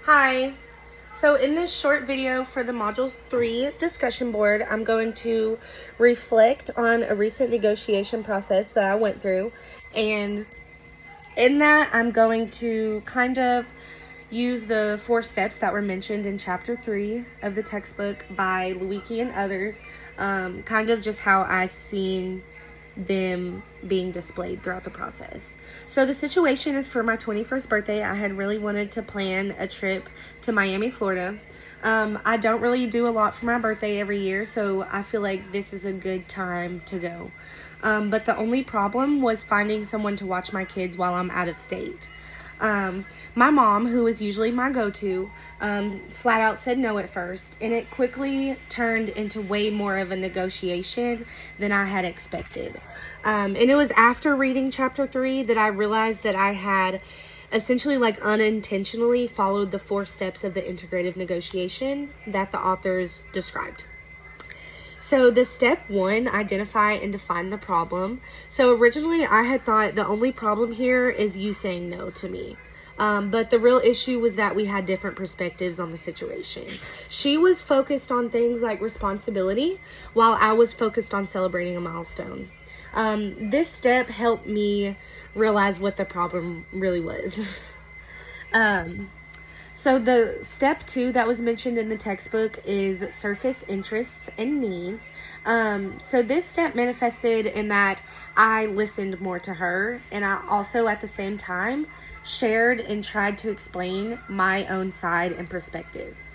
Hi. So in this short video for the Module 3 discussion board, I'm going to reflect on a recent negotiation process that I went through. And in that, I'm going to kind of use the 4 steps that were mentioned in Chapter 3 of the textbook by Lewicki and others, kind of just how I seen them being displayed throughout the process. So the situation is for my 21st birthday. I had really wanted to plan a trip to Miami, Florida. I don't really do a lot for my birthday every year, so I feel like this is a good time to go. But the only problem was finding someone to watch my kids while I'm out of state. My mom, who is usually my go-to, flat out said no at first, and it quickly turned into way more of a negotiation than I had expected. And it was after reading Chapter 3 that I realized that I had essentially unintentionally followed the 4 steps of the integrative negotiation that the authors described. So the step 1, identify and define the problem. So originally I had thought the only problem here is you saying no to me. But the real issue was that we had different perspectives on the situation. She was focused on things like responsibility, while I was focused on celebrating a milestone. This step helped me realize what the problem really was. So the step 2 that was mentioned in the textbook is surface interests and needs. So this step manifested in that I listened more to her, and I also at the same time shared and tried to explain my own side and perspectives.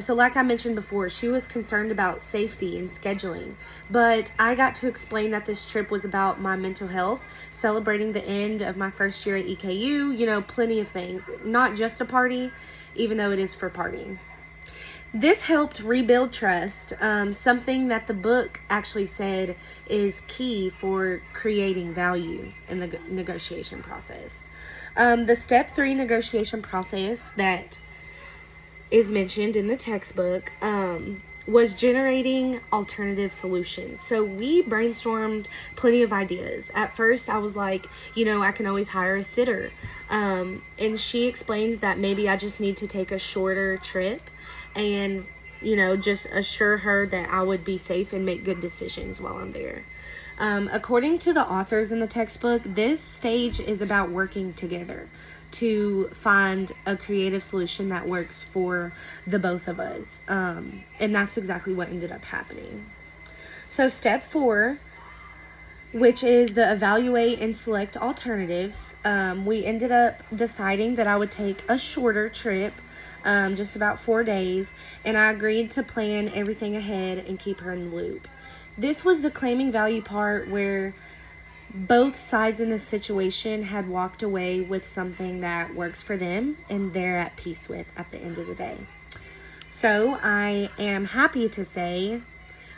So like I mentioned before, she was concerned about safety and scheduling, but I got to explain that this trip was about my mental health, celebrating the end of my first year at EKU, plenty of things, not just a party, even though it is for partying. This helped rebuild trust, something that the book actually said is key for creating value in the negotiation process. The step 3 negotiation process that is mentioned in the textbook was generating alternative solutions. So we brainstormed plenty of ideas. At first I was like, I can always hire a sitter. And she explained that maybe I just need to take a shorter trip and, just assure her that I would be safe and make good decisions while I'm there. According to the authors in the textbook, this stage is about working together to find a creative solution that works for the both of us. And that's exactly what ended up happening. So step 4, which is the evaluate and select alternatives, we ended up deciding that I would take a shorter trip, just about 4 days, and I agreed to plan everything ahead and keep her in the loop. This was the claiming value part where both sides in the situation had walked away with something that works for them and they're at peace with at the end of the day. So I am happy to say,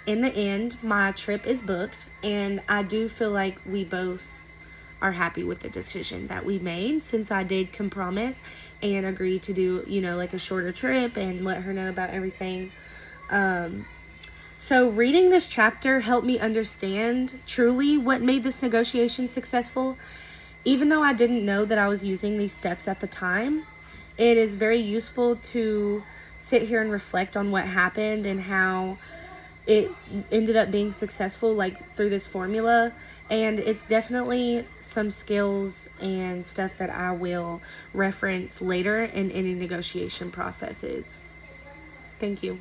in the end, my trip is booked, and I do feel like we both are happy with the decision that we made, since I did compromise and agree to do, a shorter trip and let her know about everything. So reading this chapter helped me understand truly what made this negotiation successful. Even though I didn't know that I was using these steps at the time, it is very useful to sit here and reflect on what happened and how it ended up being successful, through this formula. And it's definitely some skills and stuff that I will reference later in any negotiation processes. Thank you.